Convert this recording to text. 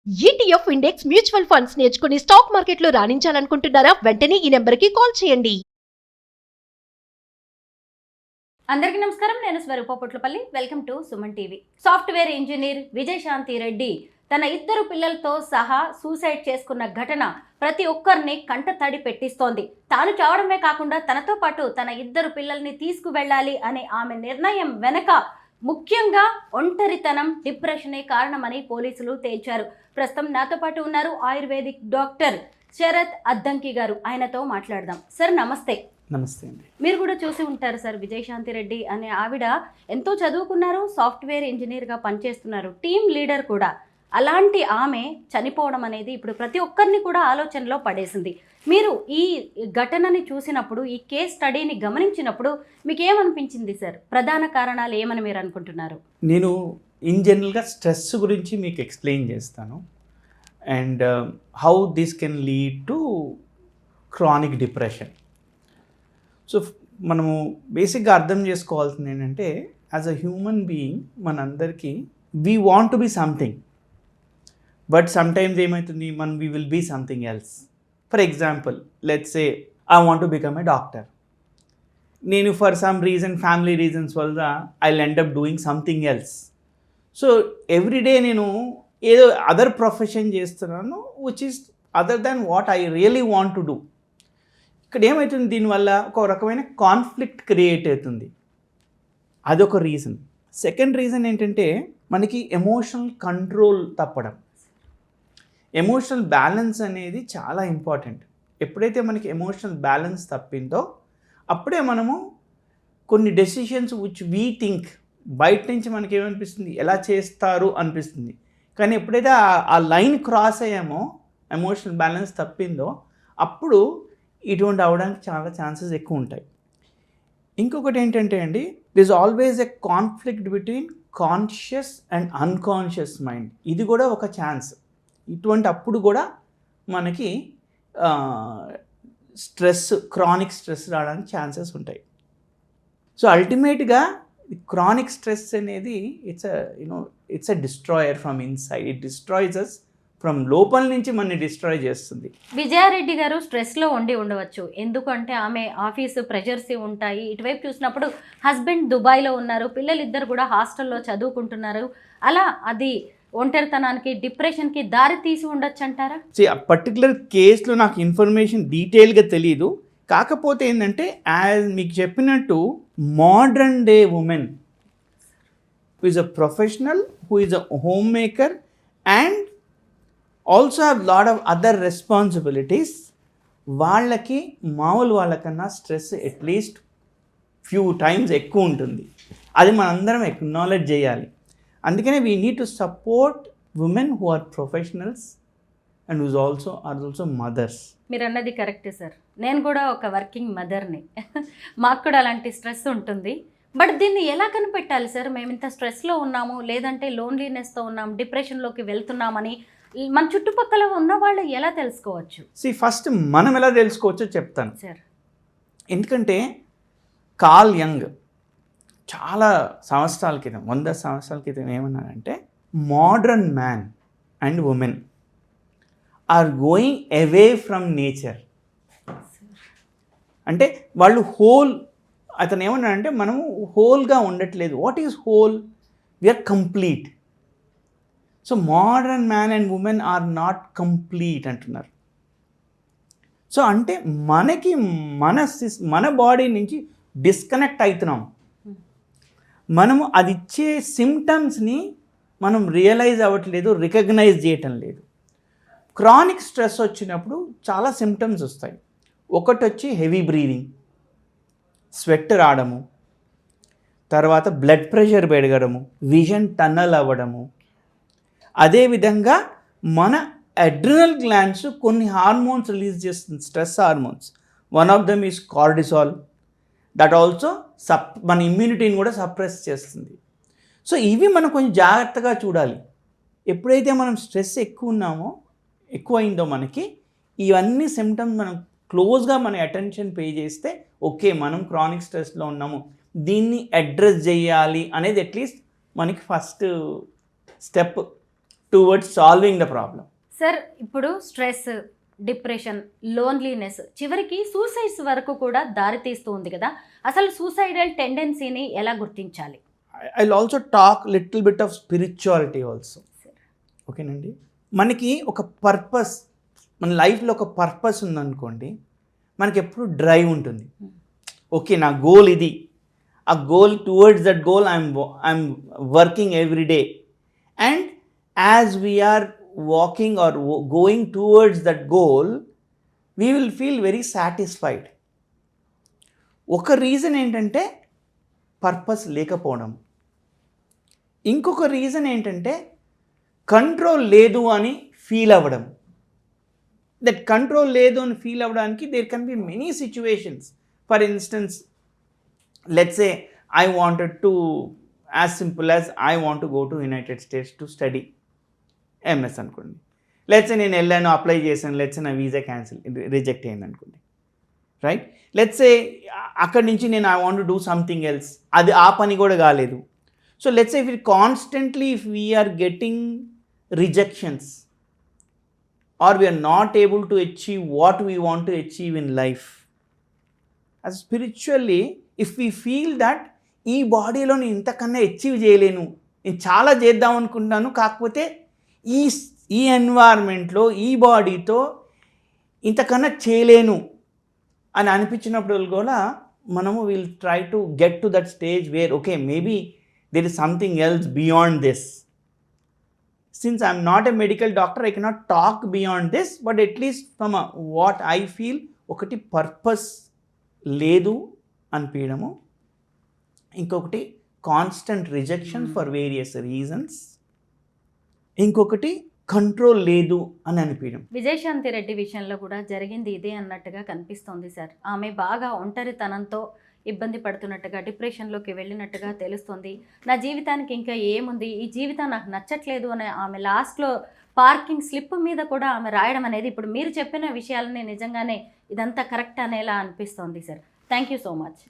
ETF index mutual funds నేర్చుకుని stock మార్కెట్లో రాణించాలనుకుంటున్నారా? వెంటనే ఈ నెంబర్కి కాల్ చేయండి. అందరికీ నమస్కారం. నేను Swaroopa Potlapalli. Welcome to Suman TV. Software engineer Vijayashanti Reddy తన 2 పిల్లలతో సహా సూసైడ్ చేసుకున్న ఘటన ప్రతి ఒక్కరిని కంటతడి పెట్టిస్తోంది. తాను చావడమే కాకుండా తనతో పాటు తన 2 పిల్లల్ని తీసుకువెళ్ళాలి అనే ఆమె నిర్ణయం వెనక ముఖ్యంగా ఒంటరితనం, డిప్రెషనే కారణమని పోలీసులు తేల్చారు. ప్రస్తుతం నాతో పాటు ఉన్నారు ఆయుర్వేదిక్ డాక్టర్ శరత్ అద్దంకి గారు. ఆయనతో మాట్లాడదాం. సార్ నమస్తే. నమస్తే అండి. మీరు కూడా చూసి ఉంటారు సార్, విజయశాంతి రెడ్డి అనే ఆవిడ ఎంతో చదువుకున్నారు, సాఫ్ట్వేర్ ఇంజనీర్గా పనిచేస్తున్నారు, టీమ్ లీడర్ కూడా. అలాంటి ఆమె చనిపోవడం అనేది ఇప్పుడు ప్రతి ఒక్కరిని కూడా ఆలోచనలో పడేసింది. మీరు ఈ ఘటనని చూసినప్పుడు, ఈ కేస్ స్టడీని గమనించినప్పుడు మీకు ఏమనిపించింది సార్? ప్రధాన కారణాలు ఏమని మీరు అనుకుంటున్నారు? నేను ఇన్ జనరల్గా స్ట్రెస్ గురించి మీకు ఎక్స్ప్లెయిన్ చేస్తాను and how this can lead to chronic depression. So మనము బేసిక్గా అర్థం చేసుకోవాల్సింది ఏంటంటే, యాజ్ అ హ్యూమన్ బీయింగ్ మనందరికీ we want to be something, but sometimes ఏమవుతుంది, we will be something else. For example, let's say I want to become a doctor. నేను for some reason, family reasons వల్ల I will end up doing something else. So everyday నేను ఏదో other profession చేస్తున్నాను which is other than what I really want to do. ఇక్కడ ఏమవుతుంది, దీనివల్ల ఒక రకమైన కాన్ఫ్లిక్ట్ క్రియేట్ అవుతుంది. అదొక రీజన్. సెకండ్ రీజన్ ఏంటంటే, మనకి ఎమోషనల్ కంట్రోల్ తప్పడం. ఎమోషనల్ బ్యాలెన్స్ అనేది చాలా ఇంపార్టెంట్. ఎప్పుడైతే మనకి ఎమోషనల్ బ్యాలెన్స్ తప్పిందో అప్పుడే మనము కొన్ని డెసిషన్స్ విచ్ వీ థింక్, బయట నుంచి మనకి ఏమనిపిస్తుంది, ఎలా చేస్తారు అనిపిస్తుంది. కానీ ఎప్పుడైతే ఆ లైన్ క్రాస్ అయ్యామో, ఎమోషనల్ బ్యాలెన్స్ తప్పిందో, అప్పుడు ఇటువంటి అవడానికి చాలా ఛాన్సెస్ ఎక్కువ ఉంటాయి. ఇంకొకటి ఏంటంటే అండి, this always a conflict between conscious and unconscious mind. ఇది కూడా ఒక ఛాన్స్. ఇటువంటి అప్పుడు కూడా మనకి స్ట్రెస్, క్రానిక్ స్ట్రెస్ రావడానికి ఛాన్సెస్ ఉంటాయి. సో అల్టిమేట్గా క్రానిక్ స్ట్రెస్ అనేది it's a destroyer from inside. It destroys us from లోపల నుంచి మనని డిస్ట్రాయ్ చేస్తుంది. విజయారెడ్డి గారు స్ట్రెస్లో ఉండవచ్చు. ఎందుకంటే ఆమె ఆఫీసు ప్రెషర్స్ ఉంటాయి. ఇటువైపు చూసినప్పుడు హస్బెండ్ దుబాయ్లో ఉన్నారు, పిల్లలిద్దరు కూడా హాస్టల్లో చదువుకుంటున్నారు. అలా అది ఒంటరితనానికి, డిప్రెషన్కి దారి తీసి ఉండొచ్చు అంటారా? ఆ పర్టికులర్ కేసులో నాకు ఇన్ఫర్మేషన్ డీటెయిల్గా తెలియదు. కాకపోతే ఏంటంటే, యాజ్ మీకు చెప్పినట్టు modern day women who is a professional, who is a home maker and also have lot of other responsibilities, వాళ్ళకి మామూలు వాళ్ళకన్నా స్ట్రెస్ అట్లీస్ట్ ఫ్యూ టైమ్స్ ఎక్కువ ఉంటుంది. అది మనందరం ఎక్నాలెడ్జ్ చేయాలి. అందుకనే we need to support women who are professionals and who's also mothers. మీరు అన్నది కరెక్టే సార్. నేను కూడా ఒక వర్కింగ్ మదర్ని. మాకు కూడా అలాంటి స్ట్రెస్ ఉంటుంది. బట్ దీన్ని ఎలా కనిపెట్టాలి సార్? మేము ఇంత స్ట్రెస్లో ఉన్నాము, లేదంటే లోన్లీనెస్తో ఉన్నాము, డిప్రెషన్లోకి వెళ్తున్నామని మన చుట్టుపక్కల ఉన్న వాళ్ళు ఎలా తెలుసుకోవచ్చు? ఫస్ట్ మనం ఎలా తెలుసుకోవచ్చో చెప్తాను సార్. ఎందుకంటే కార్ల్ యంగ్ చాలా సంవత్సరాల క్రితం, 100 సంవత్సరాల క్రితం ఏమన్నారంటే, modern man and women are going away from nature. అంటే వాళ్ళు అతను ఏమన్నాడంటే, మనము హోల్గా ఉండట్లేదు. What is whole? We are complete. So modern man and women are not complete అంటున్నారు. సో అంటే మనకి మన బాడీ నుంచి డిస్కనెక్ట్ అవుతున్నాం. మనము అది ఇచ్చే సిమ్టమ్స్ని మనం రియలైజ్ అవ్వట్లేదు, రికగ్నైజ్ చేయటం లేదు. క్రానిక్ స్ట్రెస్ వచ్చినప్పుడు చాలా సిమ్టమ్స్ వస్తాయి. ఒకటి వచ్చి హెవీ బ్రీదింగ్, స్వెట్ రావడము, తర్వాత బ్లడ్ ప్రెషర్ పెరగడము, విజన్ టన్నల్ అవ్వడము. అదేవిధంగా మన అడ్రినల్ గ్లాండ్స్ కొన్ని హార్మోన్స్ రిలీజ్ చేస్తుంది, stress hormones. One of them is cortisol. That also మన ఇమ్యూనిటీని కూడా సప్రెస్ చేస్తుంది. సో ఇవి మనం కొంచెం జాగ్రత్తగా చూడాలి. ఎప్పుడైతే మనం స్ట్రెస్ ఎక్కువైందో మనకి ఇవన్నీ సిమ్టమ్స్ మనం క్లోజ్గా మన అటెన్షన్ పే చేస్తే, ఓకే మనం క్రానిక్ స్ట్రెస్లో ఉన్నాము, దీన్ని అడ్రస్ చేయాలి అనేది అట్లీస్ట్ మనకి first step. towards solving the problem. Sir ఇప్పుడు స్ట్రెస్, డిప్రెషన్, లోన్లీనెస్ చివరికి సూసైడ్స్ వరకు కూడా దారితీస్తూ ఉంది కదా, అసలు సూసైడల్ టెండెన్సీని ఎలా గుర్తించాలి? I'll also talk little bit of spirituality also. ఓకేనండి, మనకి ఒక పర్పస్, మన లైఫ్లో ఒక పర్పస్ ఉందనుకోండి, మనకి ఎప్పుడు డ్రైవ్ ఉంటుంది. ఓకే, నా గోల్ ఇది, ఆ goal towards that goal I'm working every day, and as we are walking or going towards that goal we will feel very satisfied. ఒక రీజన్ ఏంటంటే పర్పస్ లేకపోవడం, ఇంకొక రీజన్ ఏంటంటే కంట్రోల్ లేదు అని ఫీల్ అవ్వడం. దట్ కంట్రోల్ లేదు అని ఫీల్ అవ్వడానికి there can be many situations. For instance, let's say I wanted to, as simple as I want to go to United States to study MS అనుకోండి. Let's say నేను వెళ్ళాను, apply చేశాను, let's say నా visa reject అయింది అనుకోండి, right? Let's say అక్కడి నుంచి నేను I want to do something else, అది ఆ పని కూడా కాలేదు. So let's say if we are getting rejections or we are not able to achieve what we want to achieve in life, as spiritually if we feel that ఈ బాడీలో నేను ఇంతకన్నా achieve చేయలేను, నేను చాలా చేద్దాం అనుకుంటున్నాను, కాకపోతే ఈ ఎన్వైర్న్మెంట్లో ఈ బాడీతో ఇంతకన్నా చేయలేను అని అనిపించినప్పుడు కూడా మనము will try to get to that stage where okay maybe there is something else beyond this. Since I am not a medical doctor, I cannot talk beyond this, but at least from what I feel, ఒకటి purpose లేదు అనిపించడము, ఇంకొకటి constant rejection for various reasons, ఇంకొకటి control లేదు అని అనిపించడం. విజయశాంతి రెడ్డి విషయంలో కూడా జరిగింది ఇదే అన్నట్టుగా కనిపిస్తోంది సార్. ఆమె బాగా ఒంటరితనంతో ఇబ్బంది పడుతున్నట్టుగా, డిప్రెషన్లోకి వెళ్ళినట్టుగా తెలుస్తుంది. నా జీవితానికి ఇంకా ఏముంది, ఈ జీవితం నాకు నచ్చట్లేదు అని ఆమె లాస్ట్లో పార్కింగ్ స్లిప్ మీద కూడా ఆమె రాయడం అనేది ఇప్పుడు మీరు చెప్పిన విషయాలని నిజంగానే ఇదంతా కరెక్ట్ అనేలా అనిపిస్తోంది sir. Thank you so much.